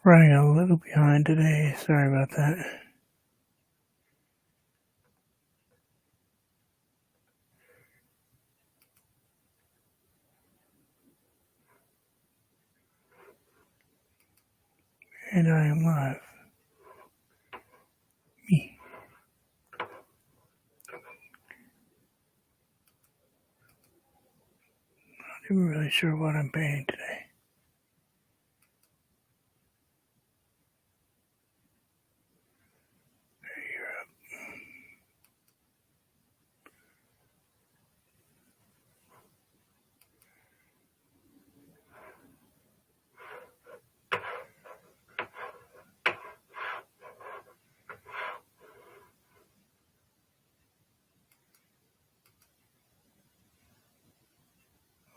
Running a little behind today. Sorry about that. And I am live. Me. Not even really sure what I'm painting today.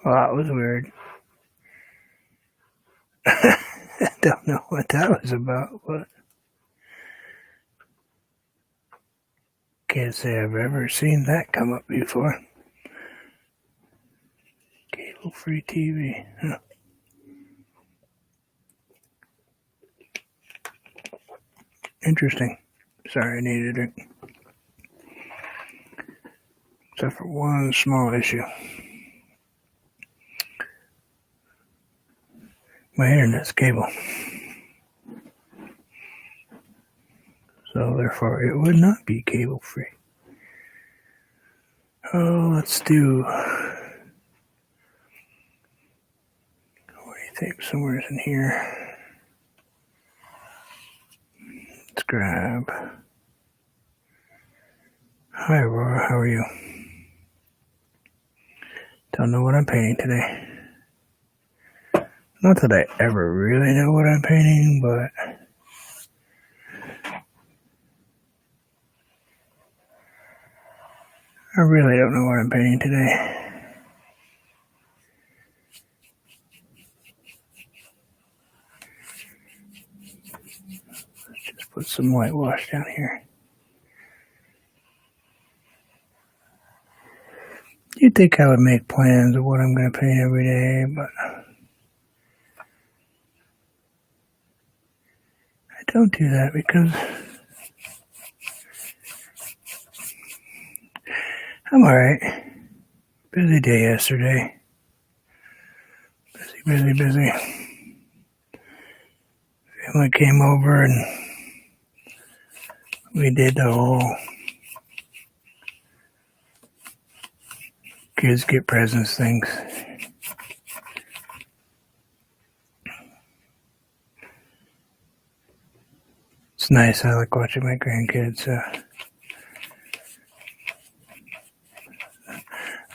Well, that was weird. I don't know what that was about, but can't say I've ever seen that come up before. Cable-free TV. Huh. Interesting. Sorry, I need a drink. Except for one small issue. My internet's cable. So therefore it would not be cable free. Oh, let's do, what do you think? Somewhere's in here. Let's grab. Hi Aurora, how are you? Don't know what I'm painting today. Not that I ever really know what I'm painting, but I really don't know what I'm painting today. Let's just put some whitewash down here. You'd think I would make plans of what I'm going to paint every day, but I don't do that because I'm alright. Busy day yesterday. Busy. Family came over and we did the whole kids get presents things. It's nice. I like watching my grandkids.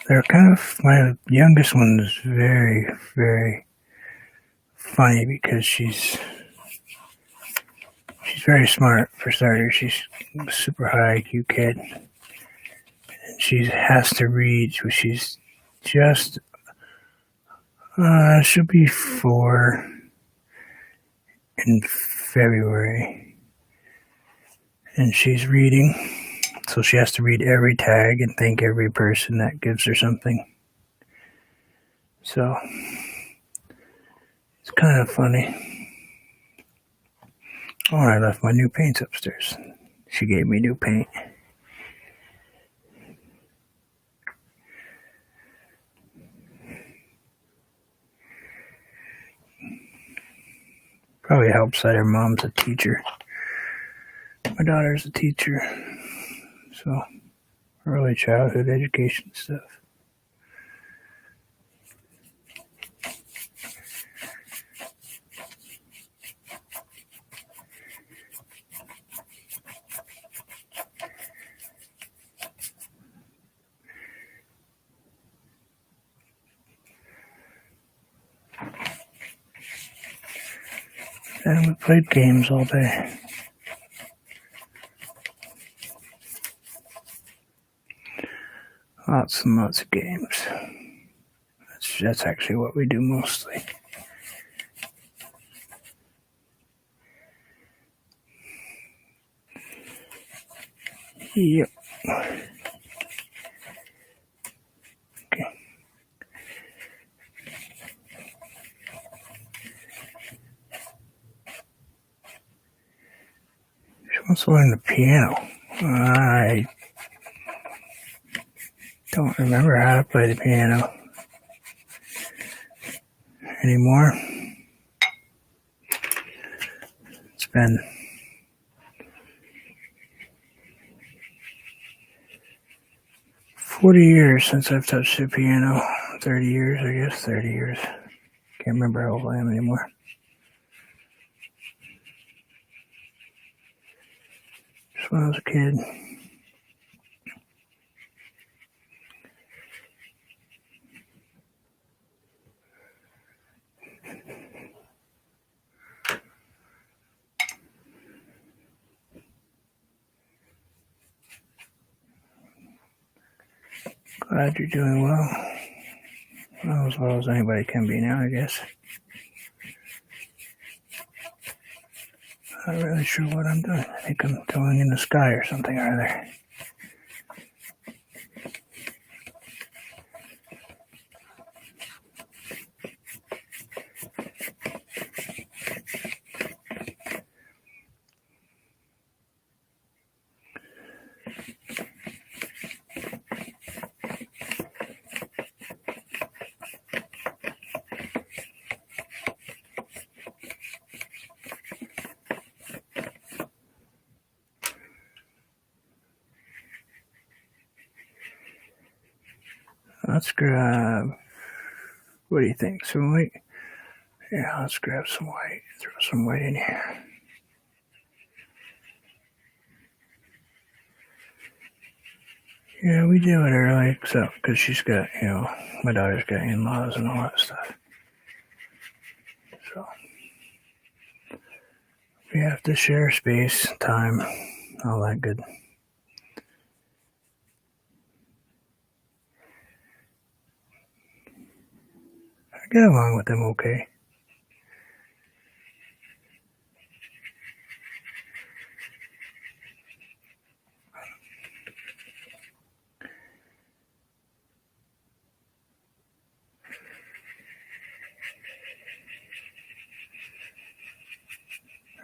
They're kind of, my youngest one is very, very funny because she's very smart for starters. She's a super high IQ kid. And she has to read. She's just, she'll be 4 in February. And she's reading. So she has to read every tag and thank every person that gives her something. So it's kind of funny. Oh, I left my new paints upstairs. She gave me new paint. Probably helps that her mom's a teacher. My daughter's a teacher. So early childhood education stuff. And we played games all day. Lots and lots of games. That's actually what we do mostly. Yep. Okay. Also learned the piano. I don't remember how to play the piano anymore. It's been 40 years since I've touched the piano. 30 years, I guess. 30 years. Can't remember how old I am anymore. Just when I was a kid. Glad you're doing well. Well, as well as anybody can be now, I guess. Not really sure what I'm doing. I think I'm going in the sky or something or other. Let's grab, what do you think, some white? Yeah, let's grab some white, throw some white in here. Yeah, we do it early, except because she's got, my daughter's got in-laws and all that stuff. So, we have to share space, time, all that good. I get along with them okay.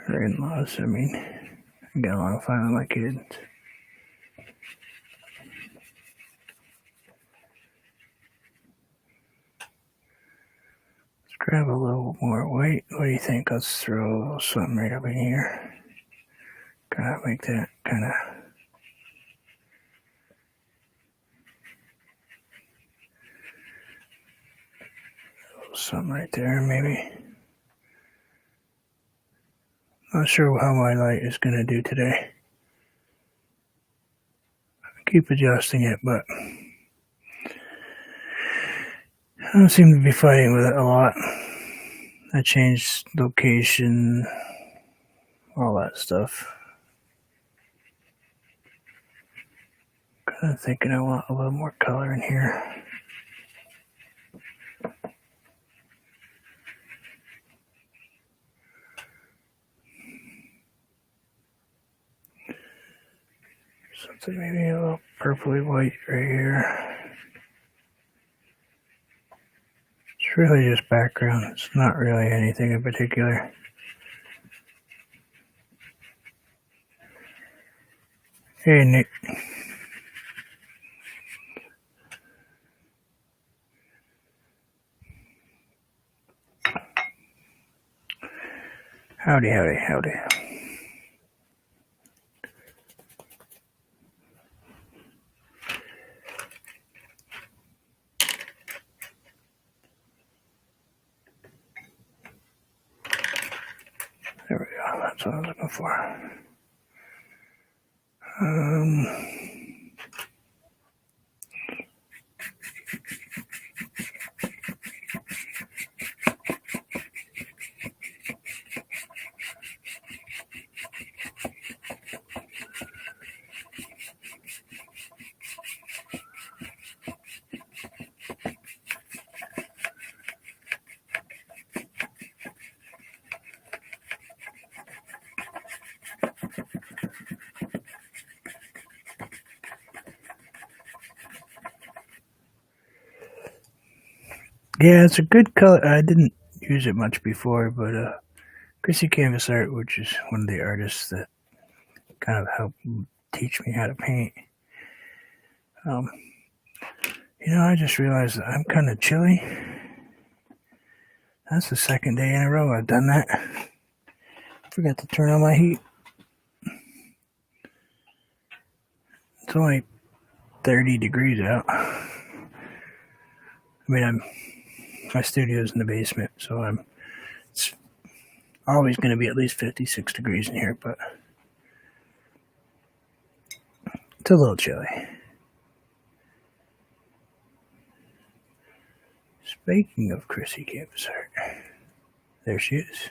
Her in-laws, I get along fine with my kids. Let's grab a little more white. What do you think? Let's throw something right up in here. Gotta make that kind of something right there, maybe. Not sure how my light is going to do today. I keep adjusting it, but I don't seem to be fighting with it a lot. I changed location, all that stuff. Kind of thinking I want a little more color in here. Something maybe a little purpley white right here. It's really just background. It's not really anything in particular. Hey, Nick. Howdy, howdy, howdy. There we go. That's what I was looking for. Yeah, it's a good color. I didn't use it much before, but Chrissy Canvas Art, which is one of the artists that kind of help teach me how to paint. I just realized that I'm kind of chilly. That's the second day in a row I've done that. Forgot to turn on my heat. It's only 30 degrees out. My studio's in the basement, so it's always going to be at least 56 degrees in here, but it's a little chilly. Speaking of Chrissy Campusart, there she is.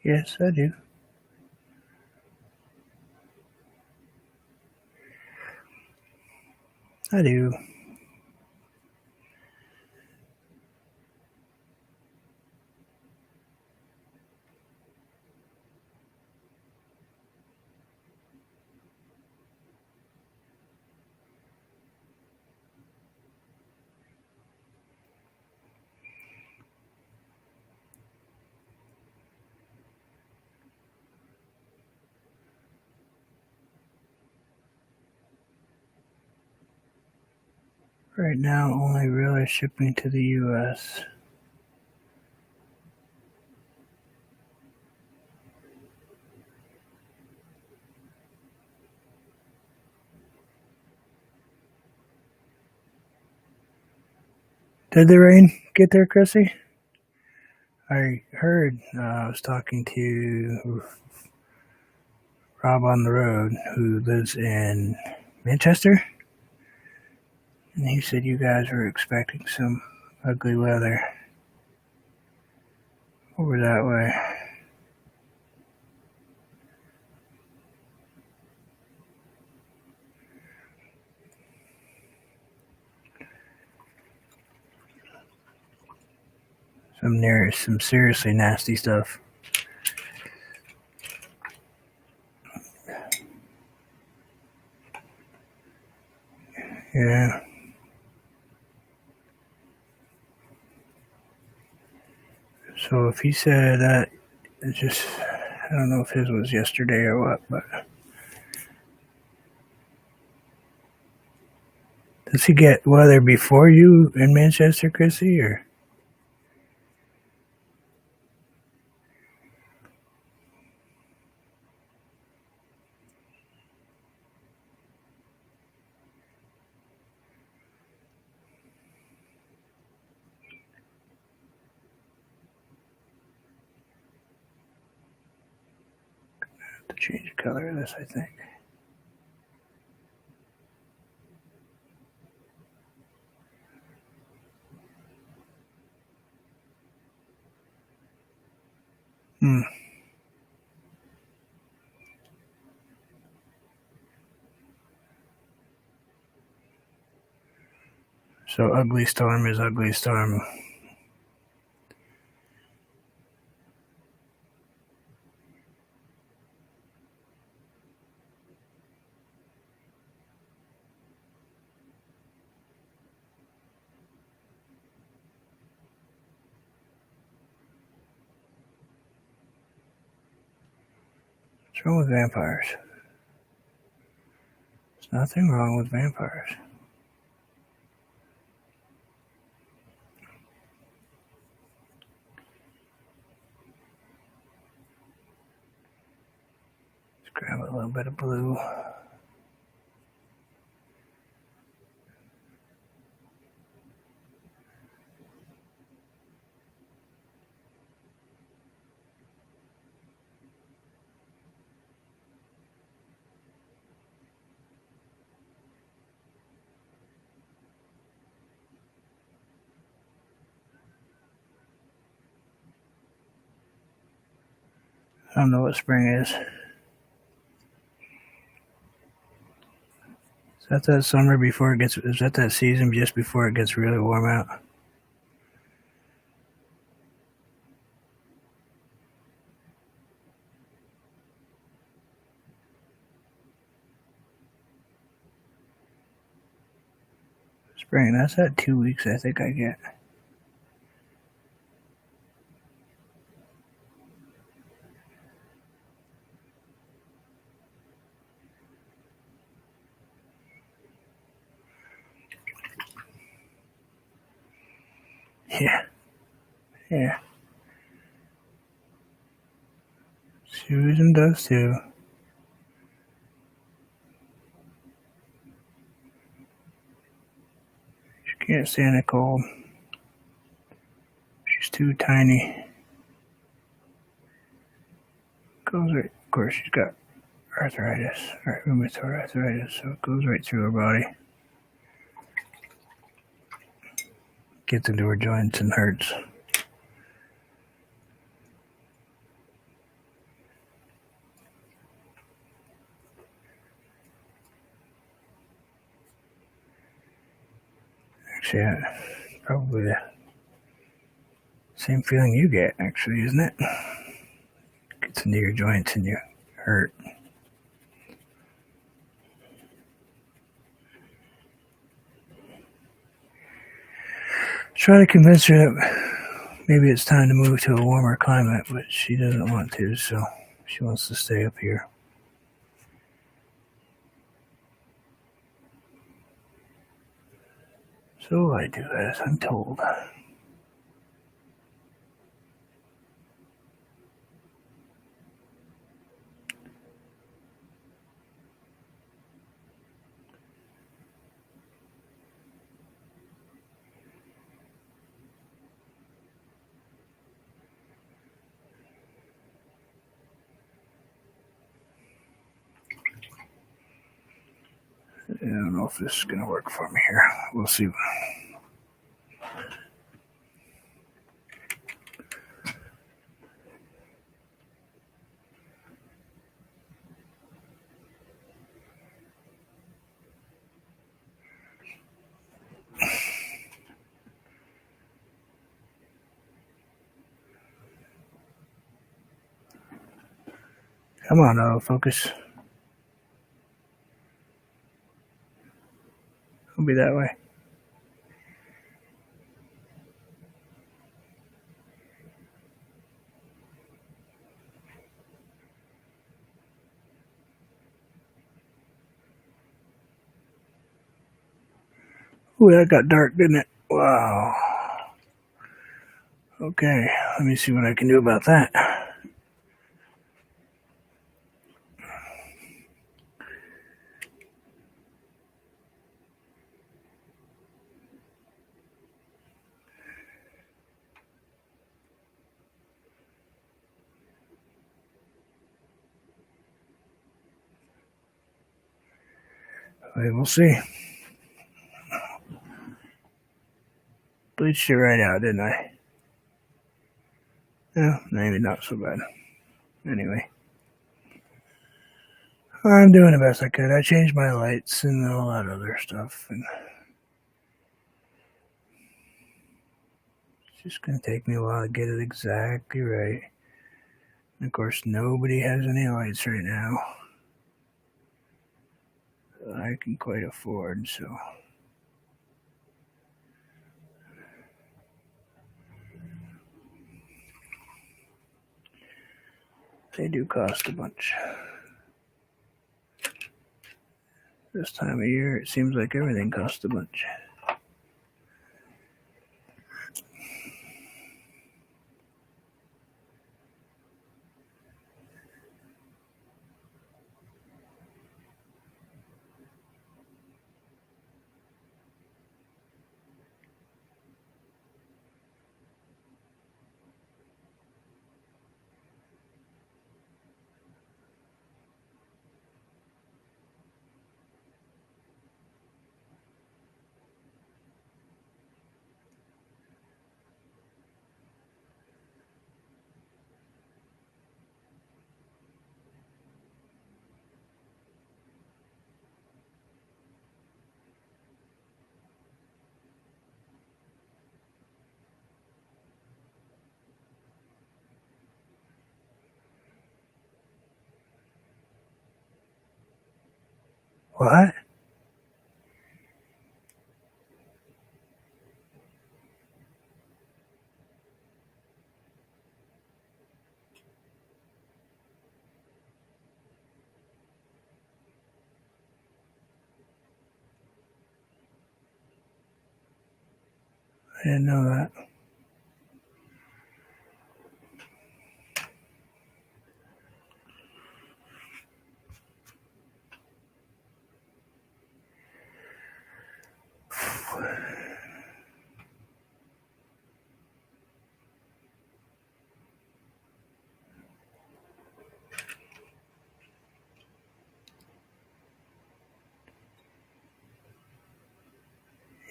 Yes, I do. I do. Right now, only real shipping to the U.S. Did the rain get there, Chrissy? I heard, I was talking to Rob on the road, who lives in Manchester, and he said you guys were expecting some ugly weather over that way. Some seriously nasty stuff. Yeah. So if he said that, it's just, I don't know if his was yesterday or what, but does he get weather before you in Manchester, Chrissy, or? To change the color of this, I think. So ugly storm is ugly storm. What's wrong with vampires? There's nothing wrong with vampires. Let's grab a little bit of blue. I don't know what spring is. Is that summer before it gets? Is that season just before it gets really warm out? Spring. That's that 2 weeks I think I get. Yeah. Yeah. Susan does too. She can't stand the cold. She's too tiny. Goes right. Of course, she's got arthritis, rheumatoid arthritis, so it goes right through her body. Gets into her joints and hurts. Actually, probably the same feeling you get, actually, isn't it? Gets into your joints and you hurt. Try to convince her that maybe it's time to move to a warmer climate, but she doesn't want to, so she wants to stay up here. So I do as I'm told. I don't know if this is going to work for me here. We'll see. Come on, autofocus. It'll be that way. Ooh, that got dark, didn't it? Wow. Okay, let me see what I can do about that. We'll see. Bleached it right out, didn't I? Yeah, maybe not so bad. Anyway. I'm doing the best I could. I changed my lights and all that other stuff. And it's just going to take me a while to get it exactly right. And of course, nobody has any lights right now that I can quite afford, so. They do cost a bunch. This time of year, it seems like everything costs a bunch. What? I didn't know that.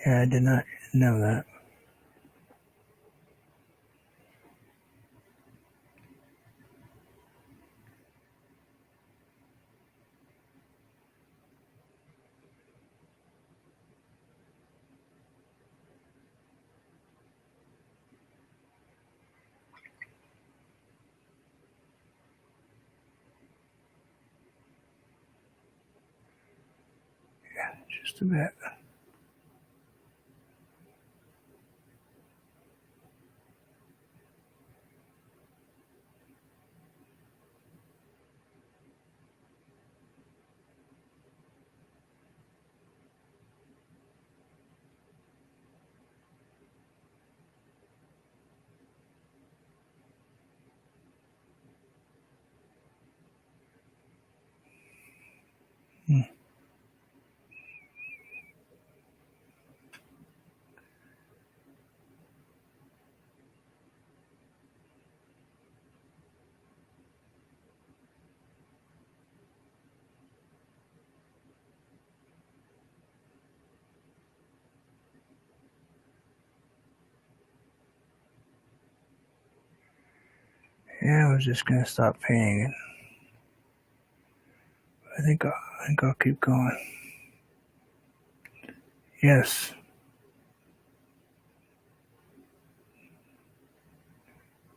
Yeah, I did not know that. Just a bit. Yeah, I was just gonna stop painting it. I think I'll keep going. Yes,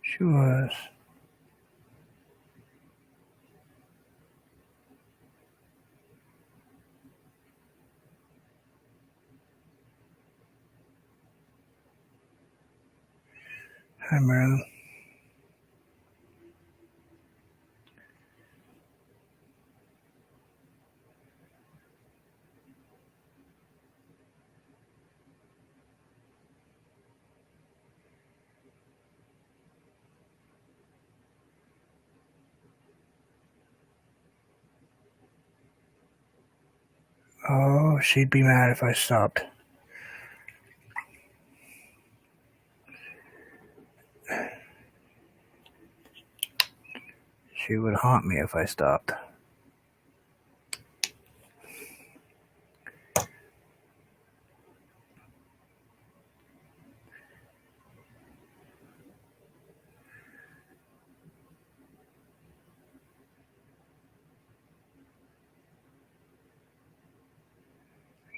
she was. Hi, Marilyn. Oh, she'd be mad if I stopped. She would haunt me if I stopped.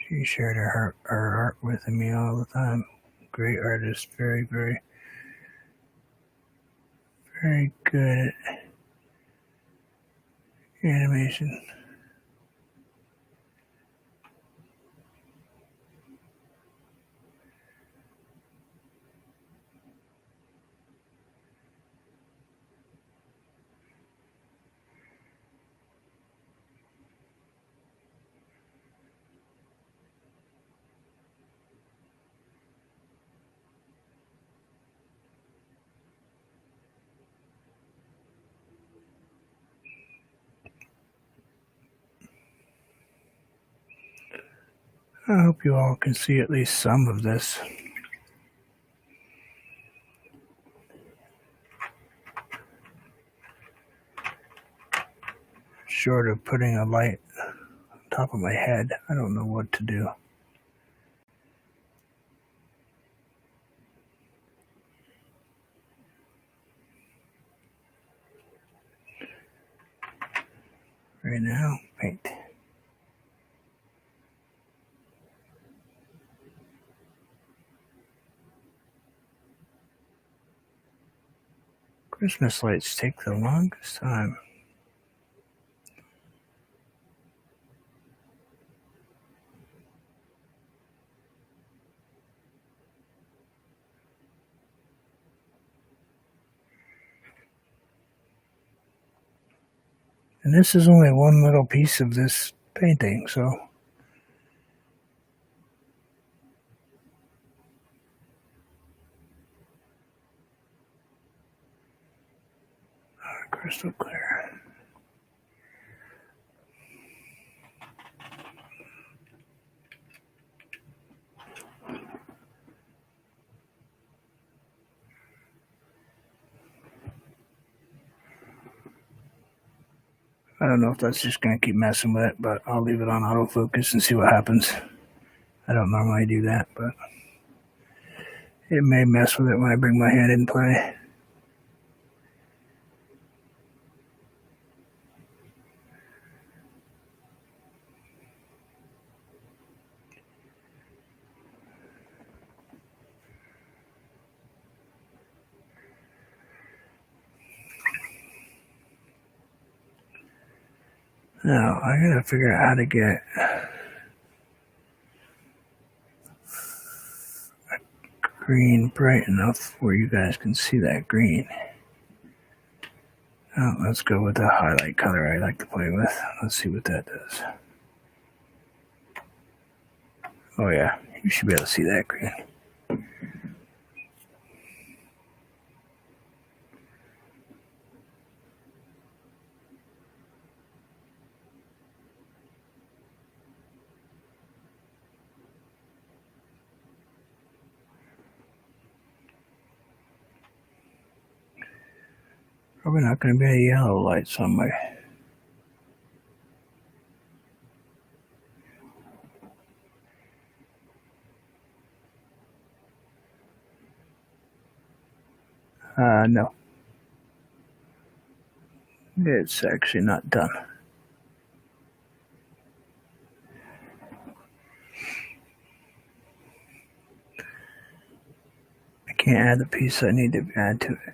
She shared her art with me all the time. Great artist, very, very, very good at animation. I hope you all can see at least some of this. Short of putting a light on top of my head, I don't know what to do. Right now, paint. Christmas lights take the longest time. And this is only one little piece of this painting, so crystal clear. I don't know if that's just going to keep messing with it, but I'll leave it on autofocus and see what happens. I don't normally do that, but it may mess with it when I bring my hand in play. Now, I gotta figure out how to get a green bright enough where you guys can see that green. Now, let's go with the highlight color I like to play with. Let's see what that does. Oh yeah, you should be able to see that green. Probably not going to be any yellow lights on my... no. It's actually not done. I can't add the piece I need to add to it.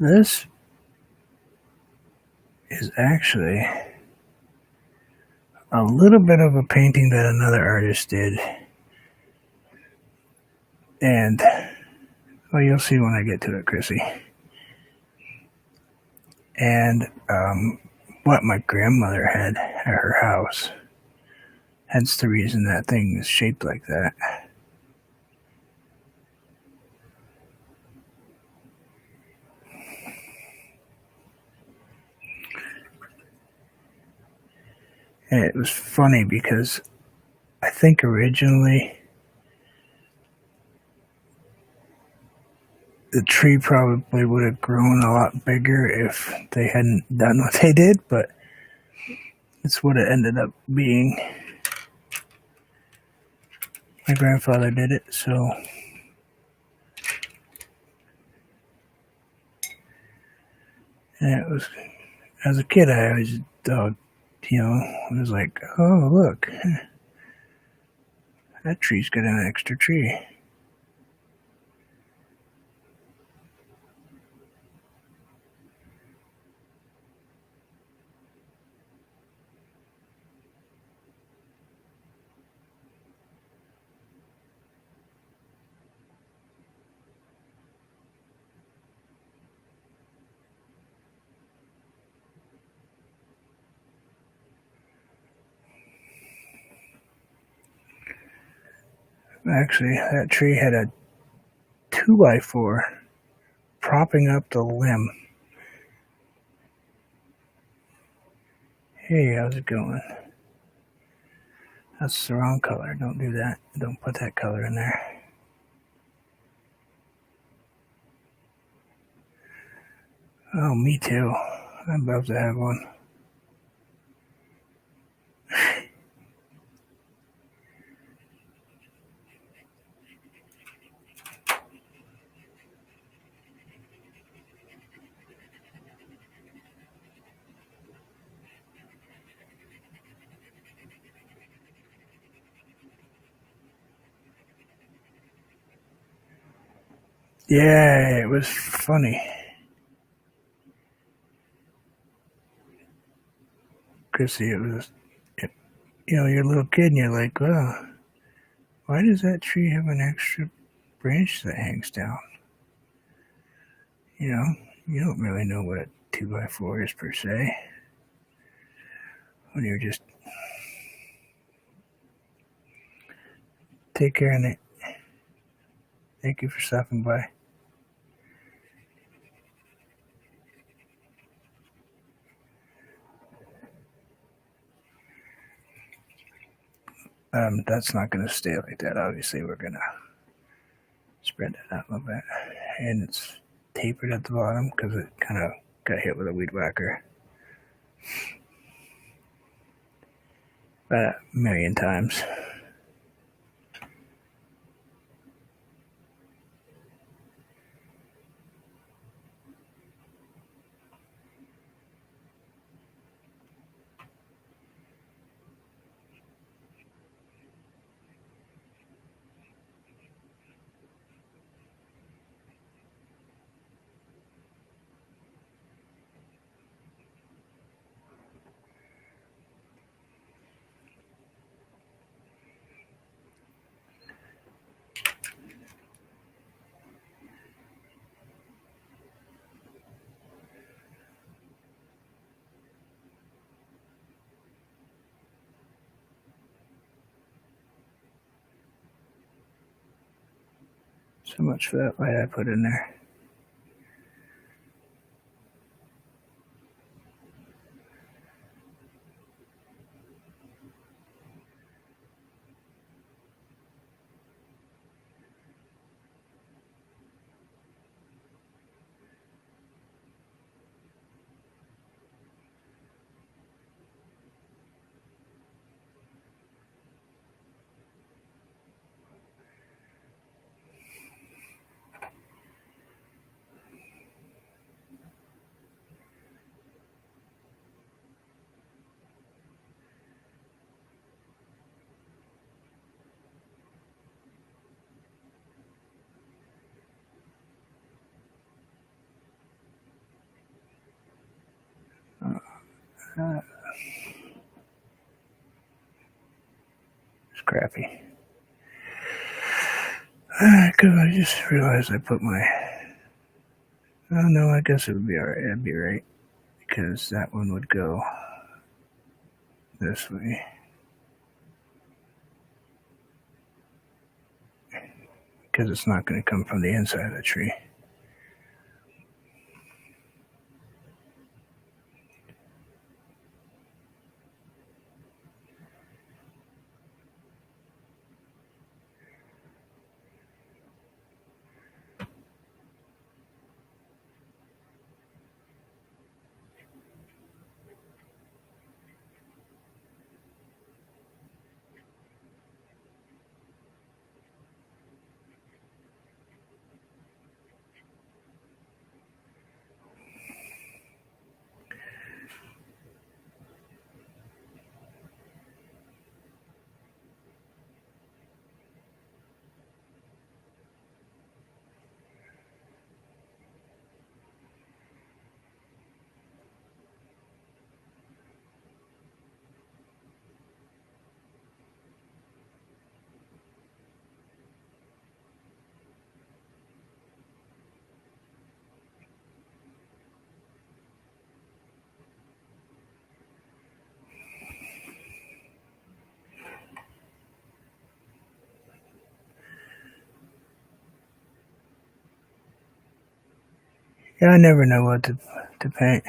This is actually a little bit of a painting that another artist did. And, well, you'll see when I get to it, Chrissy. And what my grandmother had at her house. Hence the reason that thing is shaped like that. And it was funny because I think originally the tree probably would have grown a lot bigger if they hadn't done what they did, but it's what it ended up being. My grandfather did it, so and it was, as a kid, I always thought, I was like, oh, look, that tree's got an extra tree. Actually, that tree had a 2x4 propping up the limb. Hey, how's it going? That's the wrong color. Don't do that. Don't put that color in there. Oh, me too. I'd love to have one. Yeah, it was funny. Chrissy, you're a little kid and you're like, well, why does that tree have an extra branch that hangs down? You don't really know what it 2x4s per se. When you're just take care, Nick. Thank you for stopping by. That's not going to stay like that. Obviously, we're going to spread that out a little bit. And it's tapered at the bottom because it kind of got hit with a weed whacker about 1,000,000 times. So much for that light I put in there. It's crappy. Because I just realized I put my... Oh no, I guess it would be alright. It'd be right. Because that one would go this way. Because it's not going to come from the inside of the tree. Yeah, I never know what to paint.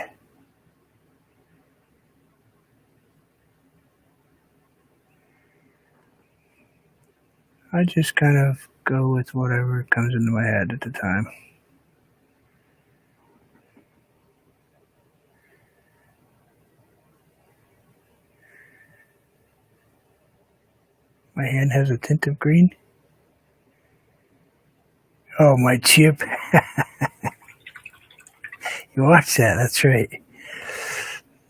I just kind of go with whatever comes into my head at the time. My hand has a tint of green. Oh, my chip. You watched that, that's right.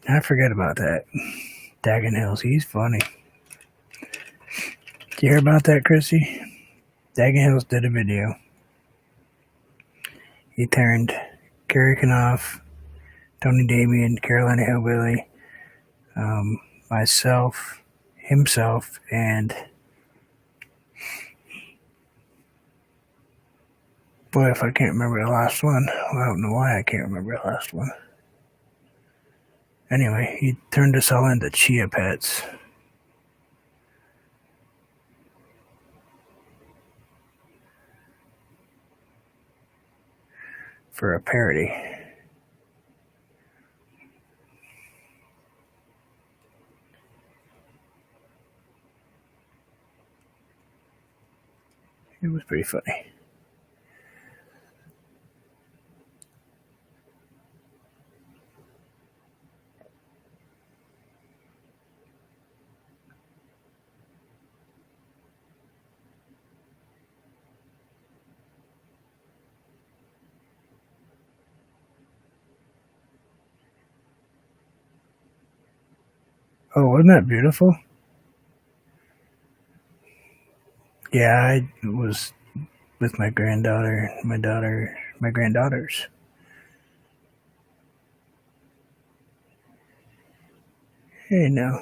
I forget about that. Daggin Hills, he's funny. Did you hear about that, Chrissy? Daggin Hills did a video. He turned Gary Knopf, Tony Damian, Carolina Hillbilly, myself, himself, and boy, if I can't remember the last one, well, I don't know why I can't remember the last one. Anyway, he turned us all into chia pets for a parody. It was pretty funny. Oh, wasn't that beautiful? Yeah, I was with my granddaughter, my granddaughters. Hey, now.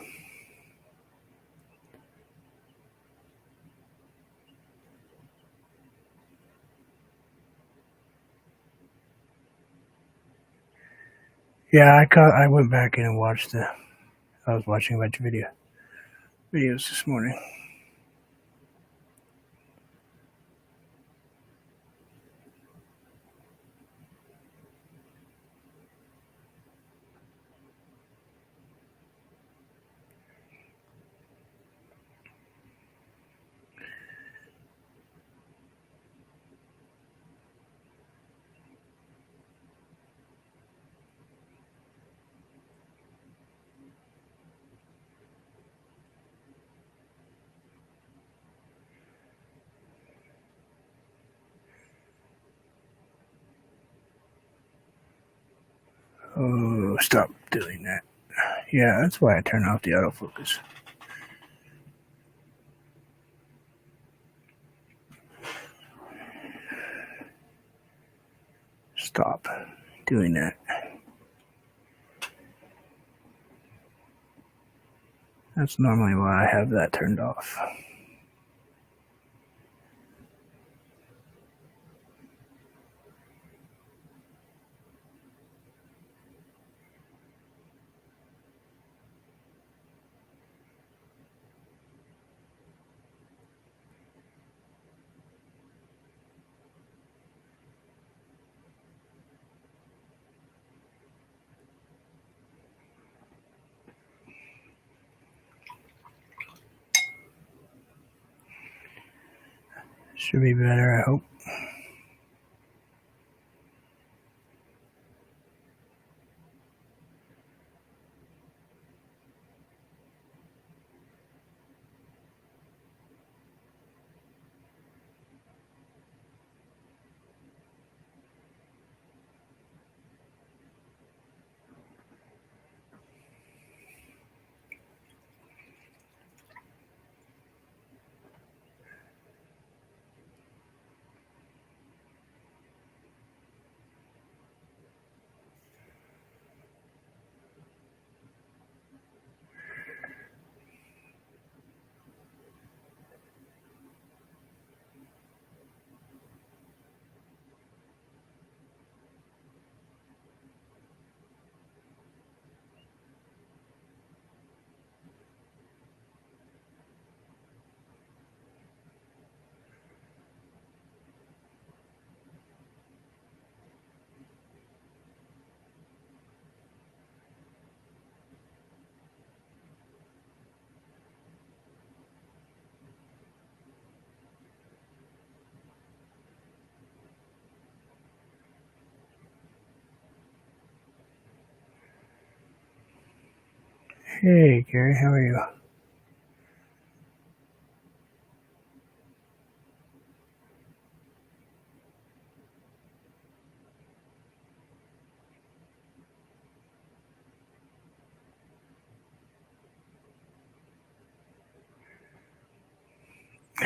Yeah, I went back in and watched I was watching a bunch of videos this morning. Oh, stop doing that. Yeah, that's why I turn off the autofocus. Stop doing that. That's normally why I have that turned off. Should be better, I hope. Hey, Gary, how are you?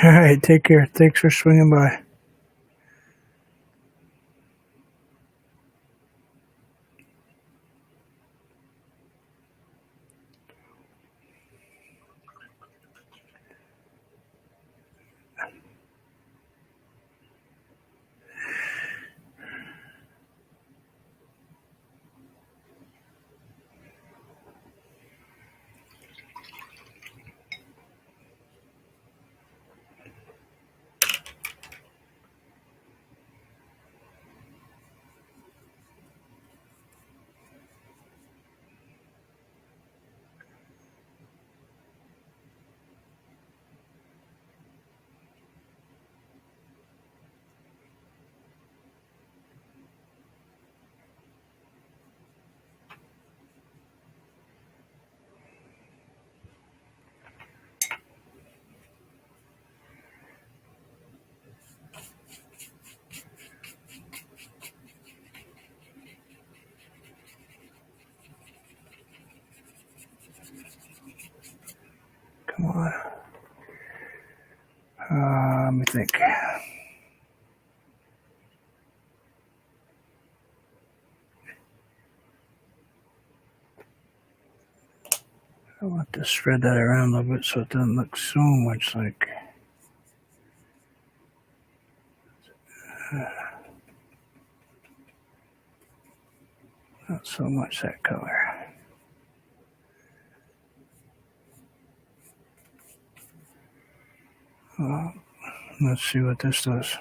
All right, take care. Thanks for swinging by. Come on. Let me think. I want to spread that around a little bit so it doesn't look so much like not so much that color. Let's see what this does.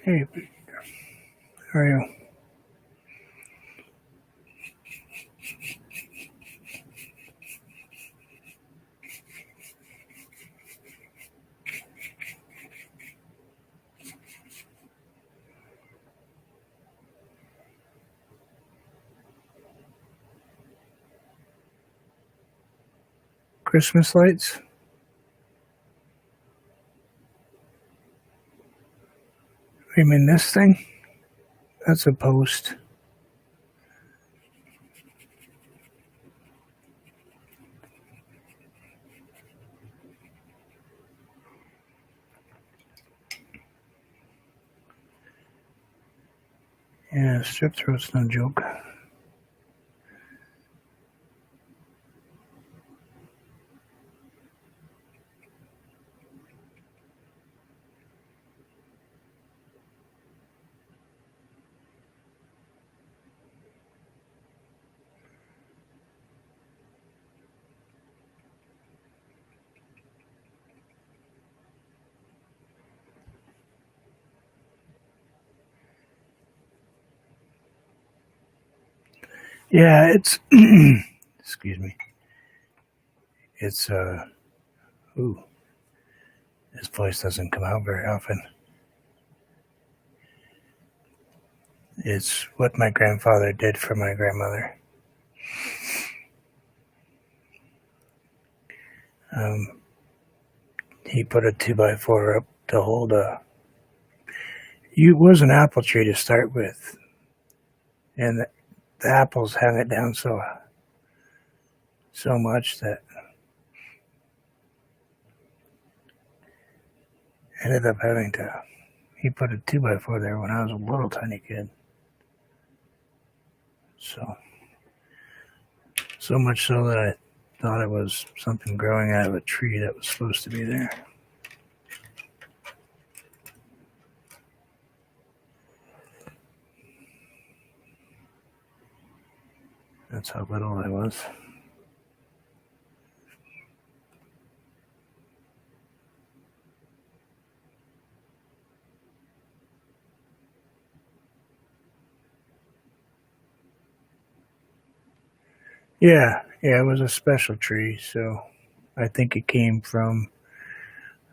Hey, how are you? Christmas lights? You mean this thing? That's a post. Yeah, strip throat's no joke. Yeah, it's excuse me. It's ooh, this voice doesn't come out very often. It's what my grandfather did for my grandmother. He put a 2x4 up to hold a. It was an apple tree to start with, and the apples hung it down so much that ended up having to. He put a 2x4 there when I was a little tiny kid. So much so that I thought it was something growing out of a tree that was supposed to be there. That's how little I was. Yeah, it was a special tree, so I think it came from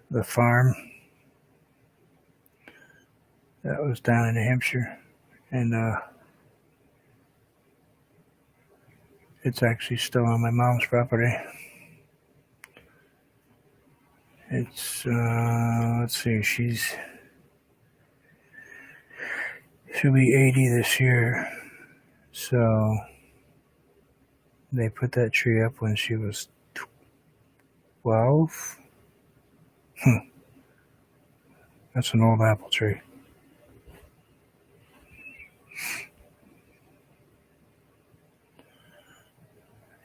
the farm that was down in New Hampshire, and it's actually still on my mom's property. It's let's see, she'll be 80 this year, so they put that tree up when she was 12. That's an old apple tree.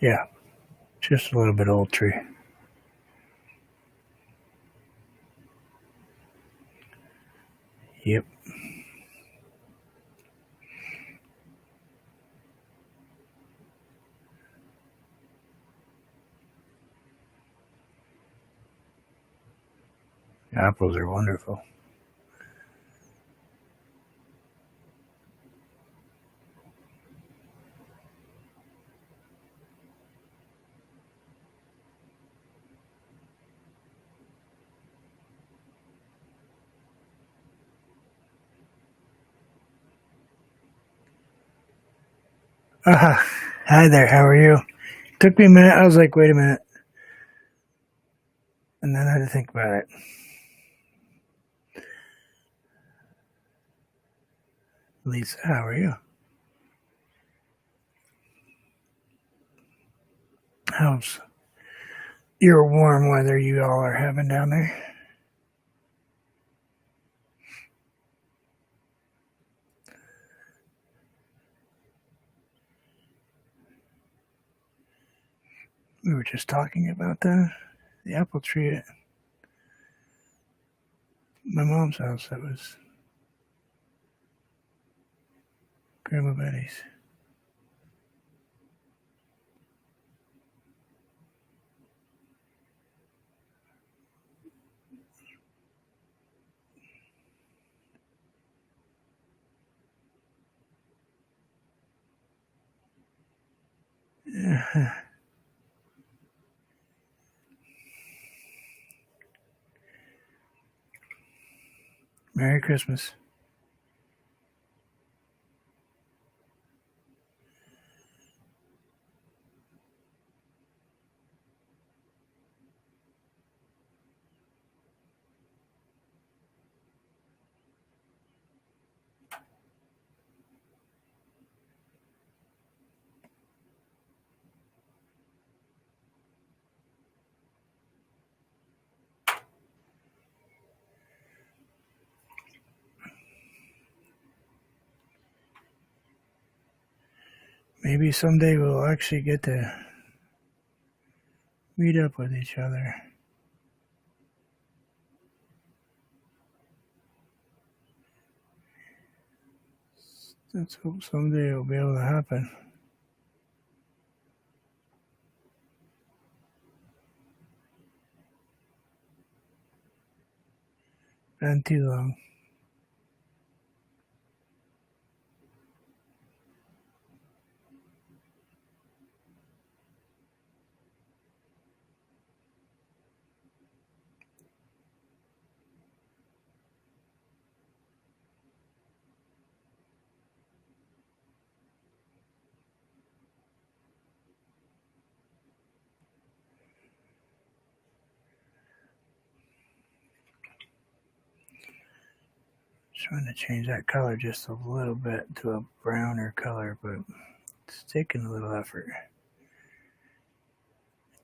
Yeah, just a little bit old tree. Yep. Apples are wonderful. Hi there, how are you? Took me a minute. I was like, wait a minute. And then I had to think about it. Lisa, how are you? How's your warm weather you all are having down there? We were just talking about the apple tree at my mom's house. That was Grandma Betty's. Yeah. Merry Christmas. Maybe someday we'll actually get to meet up with each other. Let's hope someday it'll be able to happen. Been too long. Trying to change that color just a little bit to a browner color, but it's taking a little effort.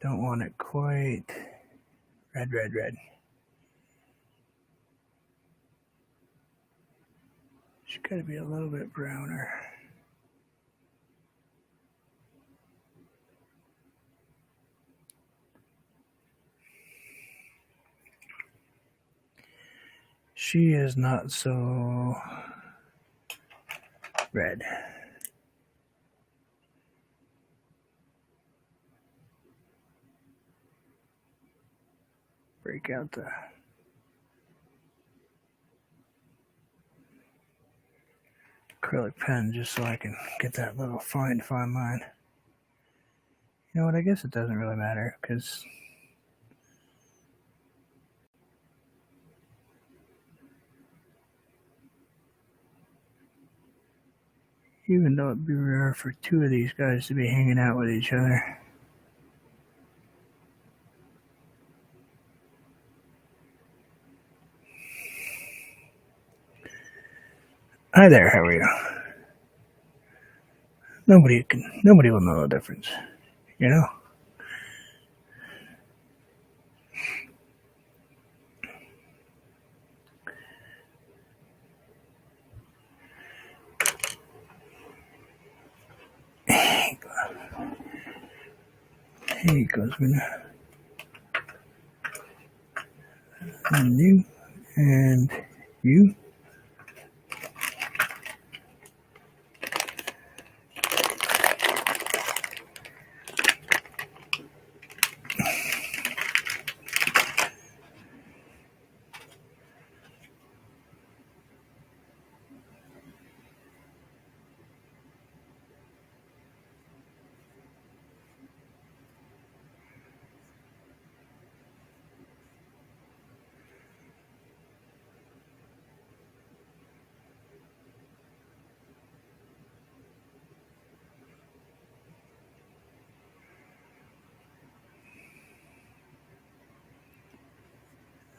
Don't want it quite red. It's got to be a little bit browner. She is not so red. Break out the acrylic pen just so I can get that little fine line. You know what? I guess it doesn't really matter because even though it'd be rare for two of these guys to be hanging out with each other. Hi there, how are you? Nobody will know the difference, you know? Here he goes, and you, and you.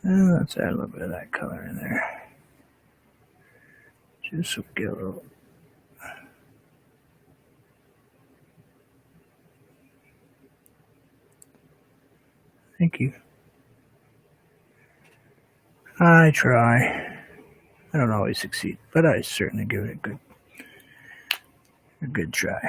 And let's add a little bit of that color in there. Just so we get a little. Thank you. I try. I don't always succeed, but I certainly give it a good try.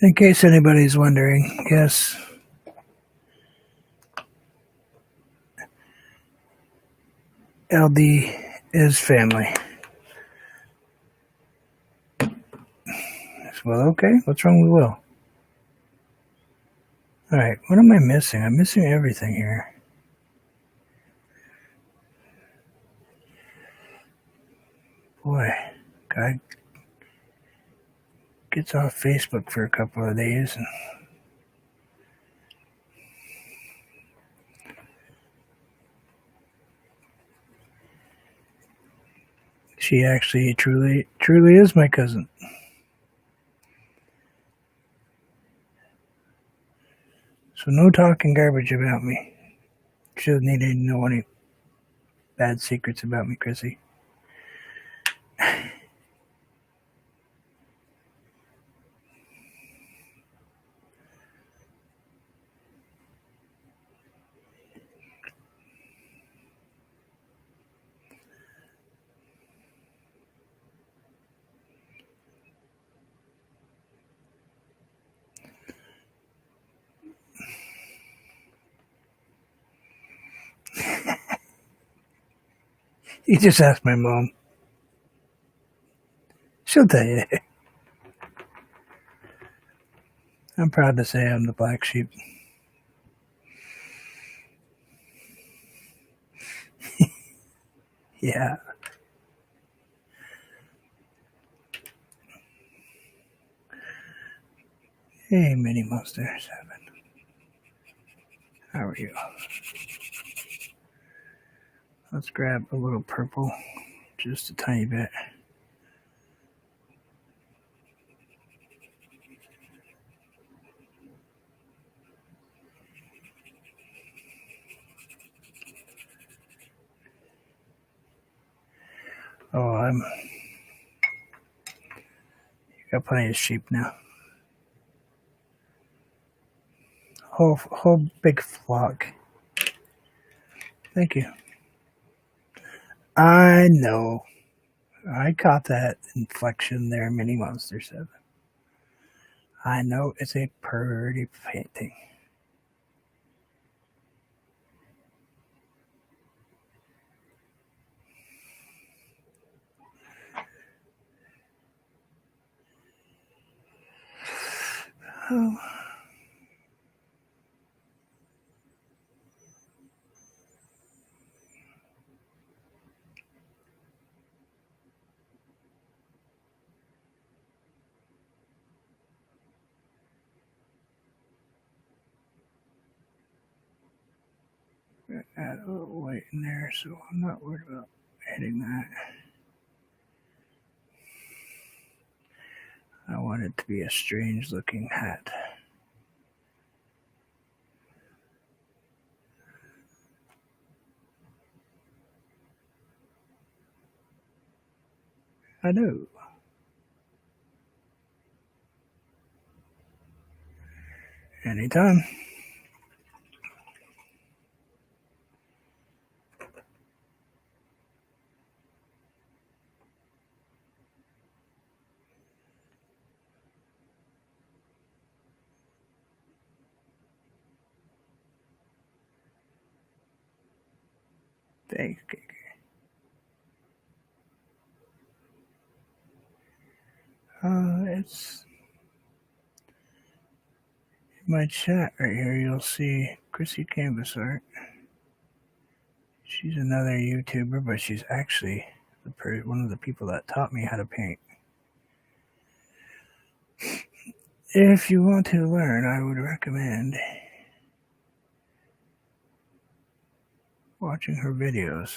In case anybody's wondering, yes, LD is family. Well, okay. What's wrong with Will? Alright, what am I missing? I'm missing everything here. Boy, guy gets off Facebook for a couple of days and she actually truly is my cousin. So no talking garbage about me. She doesn't need to know any bad secrets about me, Chrissy. You just ask my mom. She'll tell you. I'm proud to say I'm the black sheep. Yeah. Hey, Mini Monster 7. How are you? Let's grab a little purple, just a tiny bit. Oh, you got plenty of sheep now. Whole big flock. Thank you. I know. I caught that inflection there, Mini Monster 7. I know it's a pretty painting. Oh. Add a little white in there, so I'm not worried about hitting that. I want it to be a strange looking hat. I know. Anytime. Thanks, KK. It's in my chat right here. You'll see Chrissy Canvas Art. She's another YouTuber, but she's actually one of the people that taught me how to paint. If you want to learn, I would recommend watching her videos.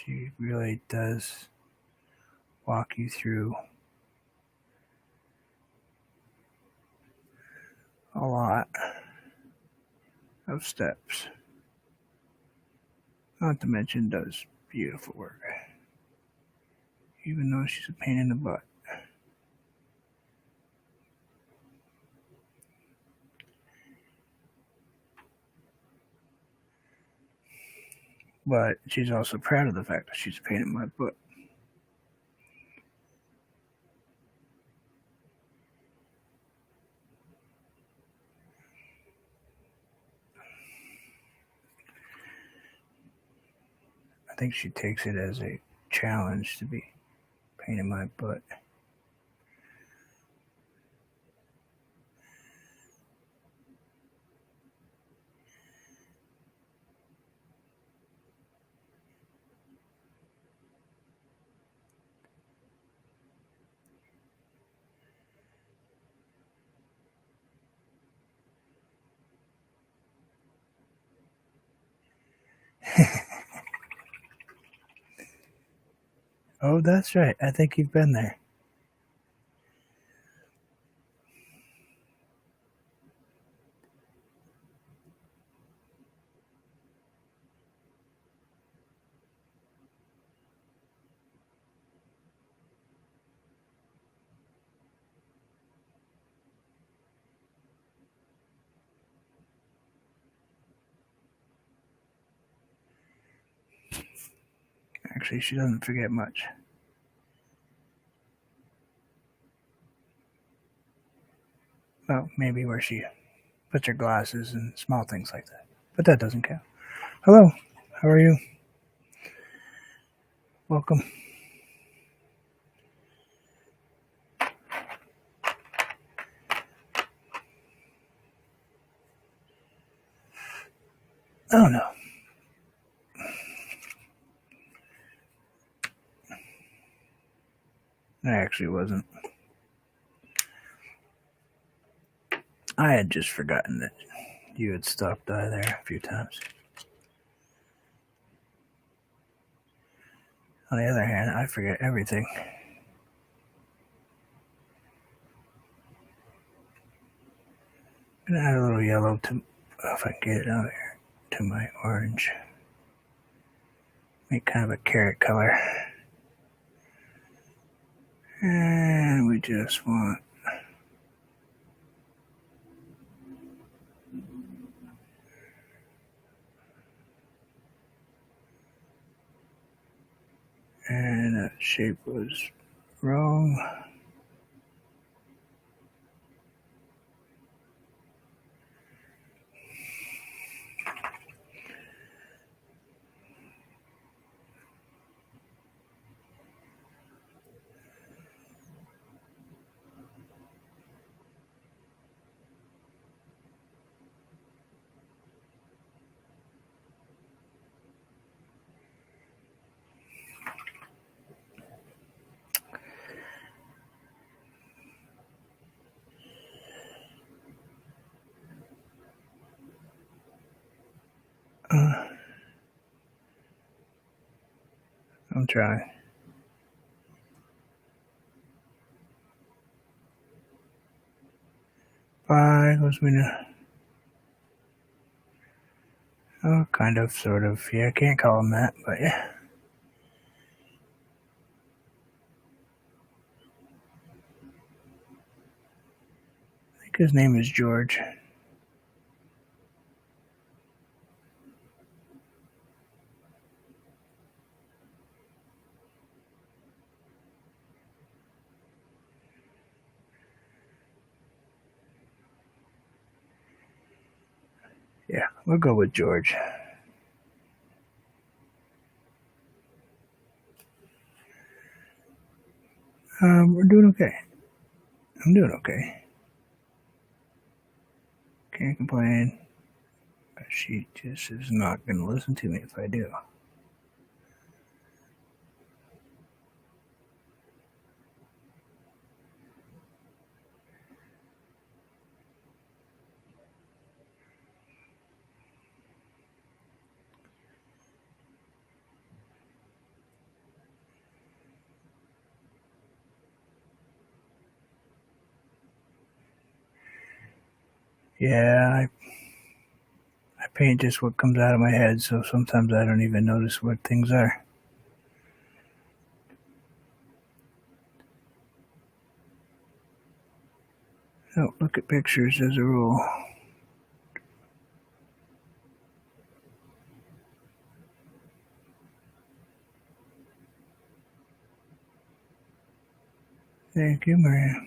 she really does walk you through a lot of steps. Not to mention does beautiful work, even though she's a pain in the butt. But she's also proud of the fact that she's a pain in my butt. I think she takes it as a challenge to be a pain in my butt. Oh, that's right. I think you've been there. Actually, she doesn't forget much. Well, maybe where she puts her glasses and small things like that. But that doesn't count. Hello, how are you? Welcome. Oh no. I actually wasn't. I had just forgotten that you had stopped by there a few times. On the other hand, I forget everything. I'm gonna add a little yellow to, if I can get it out here, to my orange. Make kind of a carrot color. And we just want and that shape was wrong. I'm trying. Bye, goes me now. Oh, kind of, sort of. Yeah, I can't call him that, but yeah. I think his name is George. Yeah, we'll go with George. We're doing okay. I'm doing okay. Can't complain. But she just is not going to listen to me if I do. Yeah, I paint just what comes out of my head, so sometimes I don't even notice what things are. Don't look at pictures as a rule. Thank you, Maria.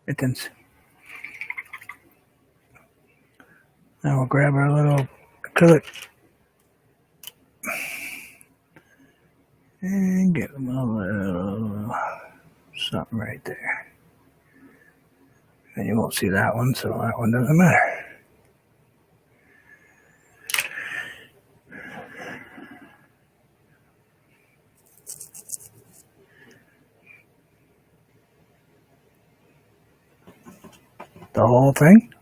Mittens. Now we'll grab our little acrylic and give them a little something right there. And you won't see that one, so that one doesn't matter. The whole thing?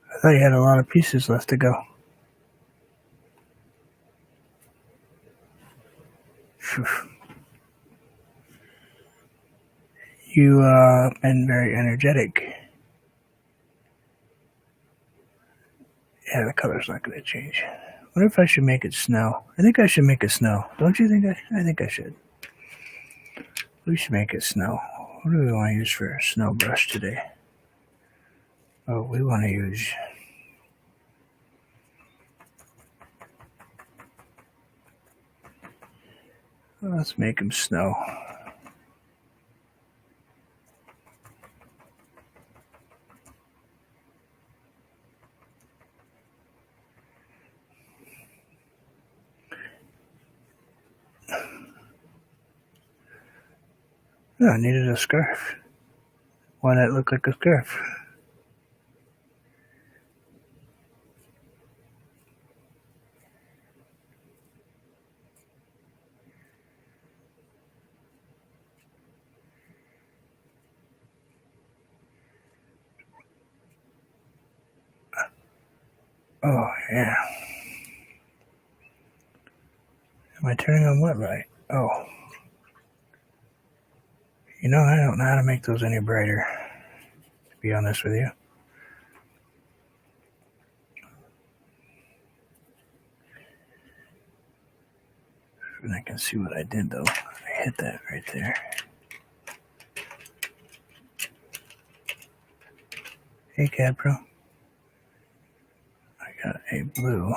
I thought you had a lot of pieces left to go. You been very energetic. Yeah, the color's not going to change. I wonder if I should make it snow. I think I should make it snow. Don't you think I think I should. We should make it snow. What do we want to use for a snow brush today? Oh, we want to use... Let's make him snow. Oh, I needed a scarf. Why not look like a scarf? Oh, yeah. Am I turning on what light? Oh. You know, I don't know how to make those any brighter, to be honest with you. And I can see what I did, though. I hit that right there. Hey, Cadpro. I got a blue.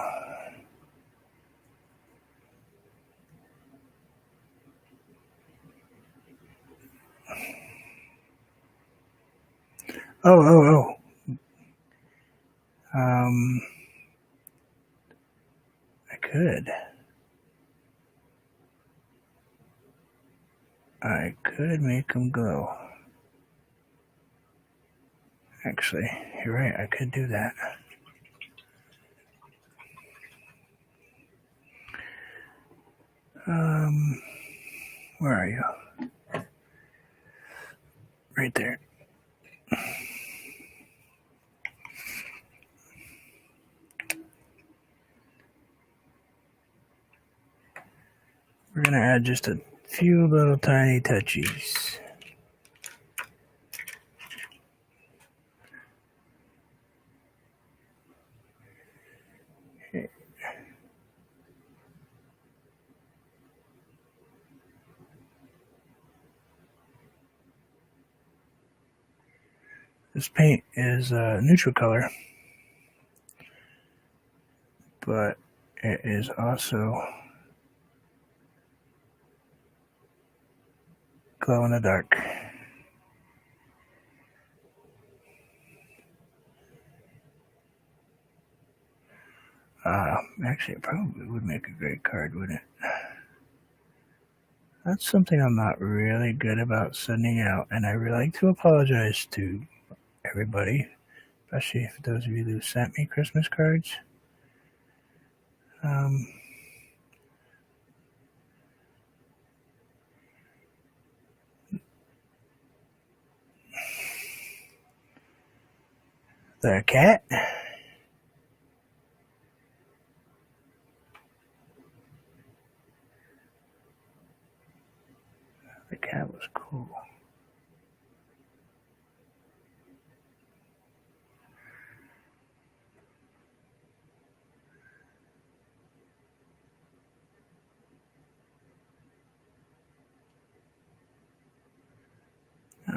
Oh. I could make them glow. Actually, you're right, I could do that. Where are you? Right there. We're gonna add just a few little tiny touchies. Okay. This paint is a neutral color, but it is also glow in the dark. Actually, it probably would make a great card, wouldn't it? That's something I'm not really good about sending out, and I would like to apologize to everybody, especially for those of you who sent me Christmas cards. The cat? The cat was cool.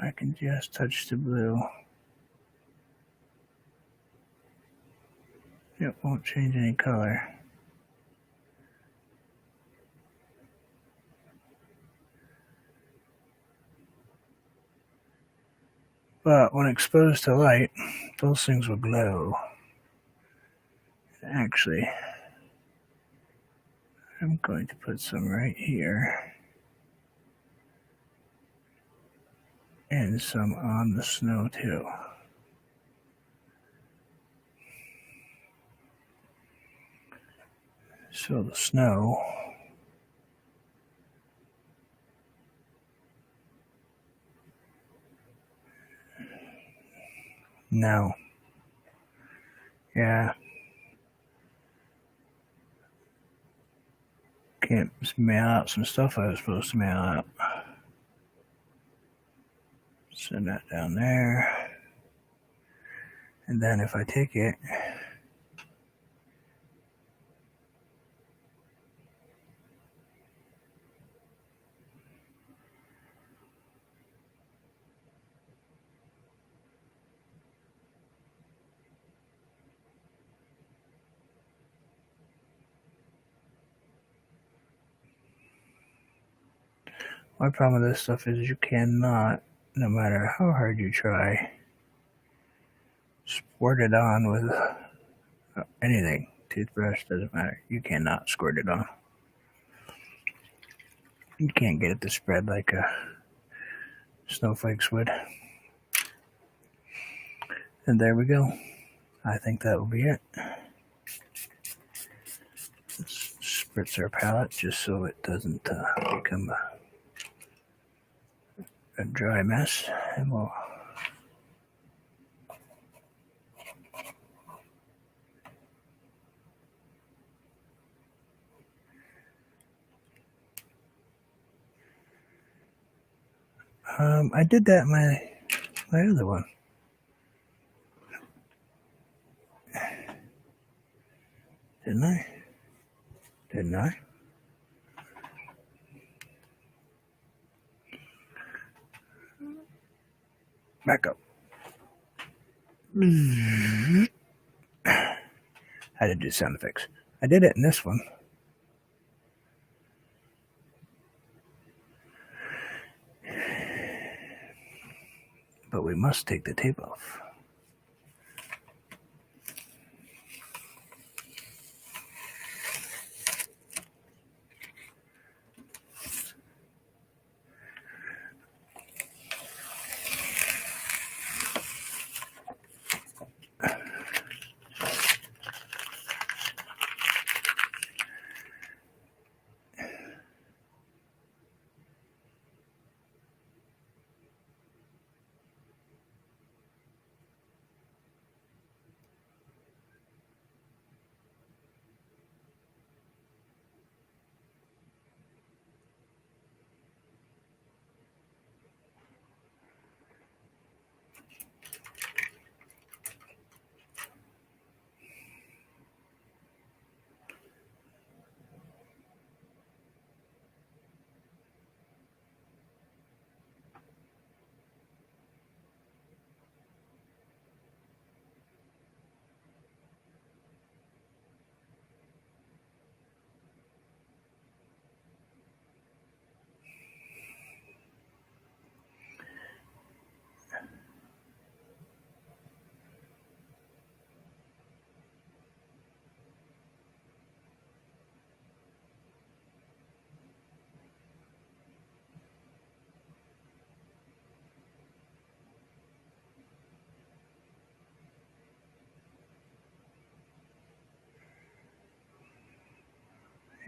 I can just touch the blue. It won't change any color. But when exposed to light, those things will glow. Actually, I'm going to put some right here. And some on the snow too. So the snow no. Yeah. Can't mail out some stuff I was supposed to mail out. Send that down there. And then if I take it, my problem with this stuff is you cannot, no matter how hard you try, squirt it on with anything. Toothbrush, doesn't matter. You cannot squirt it on. You can't get it to spread like snowflakes would. And there we go. I think that will be it. Let's spritz our palette just so it doesn't become a dry mess. And we'll I did that in my other one. Didn't I? Didn't I? Back up. I did do sound effects. I did it in this one. But we must take the tape off.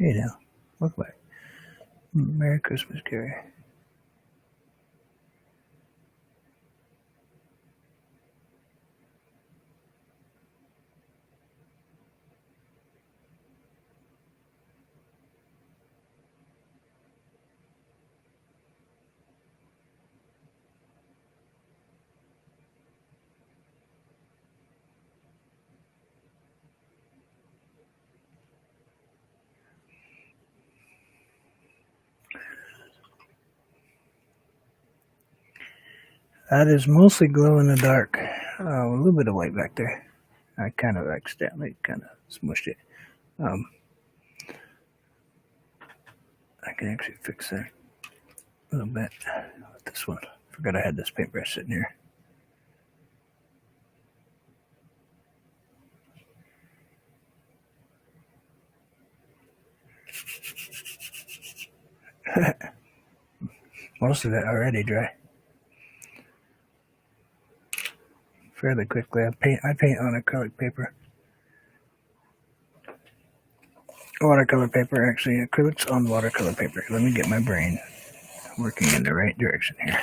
Hey now, look back. Merry Christmas, Gary. That is mostly glow in the dark. A little bit of white back there. I kind of accidentally kind of smushed it. I can actually fix that a little bit with this one. Forgot I had this paintbrush sitting here. Most of it already dry. Fairly quickly. I paint on acrylic paper. Watercolor paper, actually. Acrylic's on watercolor paper. Let me get my brain working in the right direction here.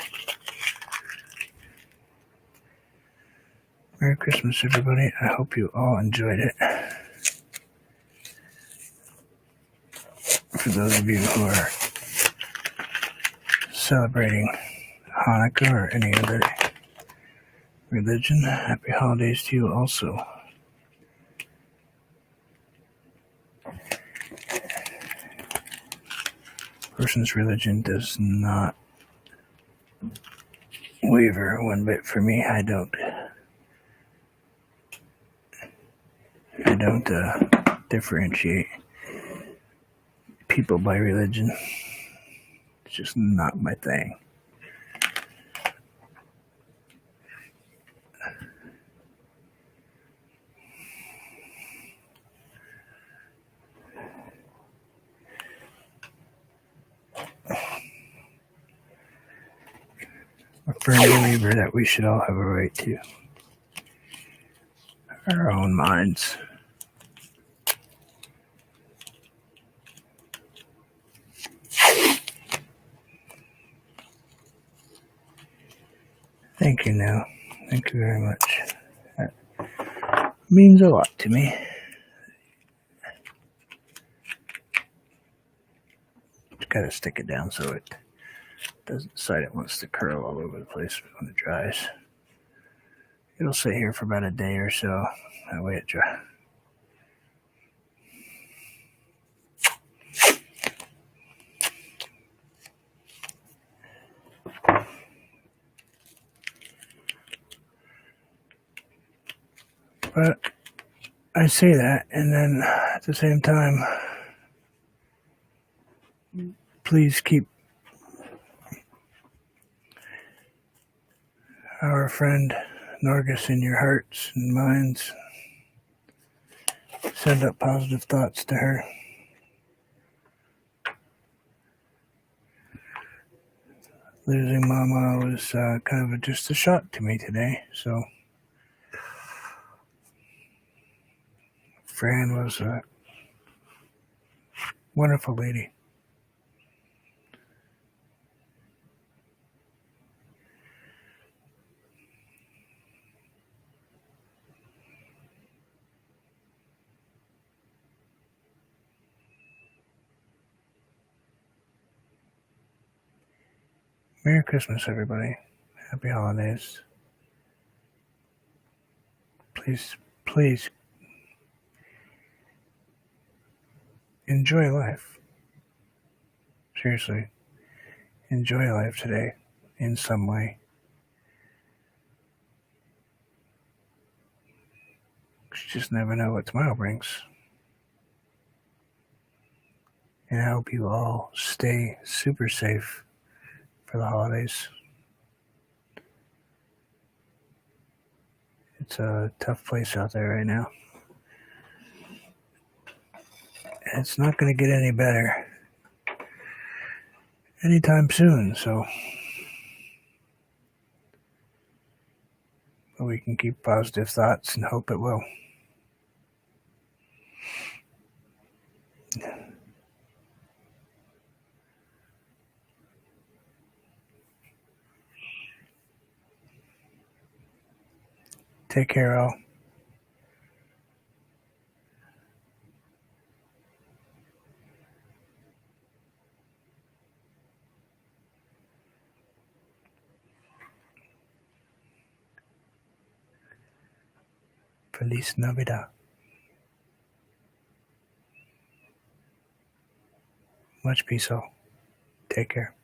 Merry Christmas, everybody. I hope you all enjoyed it. For those of you who are celebrating Hanukkah or any other religion, happy holidays to you also. Person's religion does not waver one bit for me. I don't differentiate people by religion. It's just not my thing. I'm a firm believer that we should all have a right to our own minds. Thank you now. Thank you very much. That means a lot to me. Just gotta stick it down so it doesn't decide it wants to curl all over the place when it dries. It'll sit here for about a day or so. That way it dries. But I say that, and then at the same time, please keep our friend Norgus in your hearts and minds. Send up positive thoughts to her. Losing Mama was kind of just a shock to me today, so Fran was a wonderful lady. Merry Christmas, everybody. Happy holidays. Please enjoy life. Seriously, enjoy life today in some way. You just never know what tomorrow brings. And I hope you all stay super safe for the holidays. It's a tough place out there right now. And it's not going to get any better anytime soon, so we can keep positive thoughts and hope it will. Take care, all. Feliz Navidad. Much peace, all. Take care.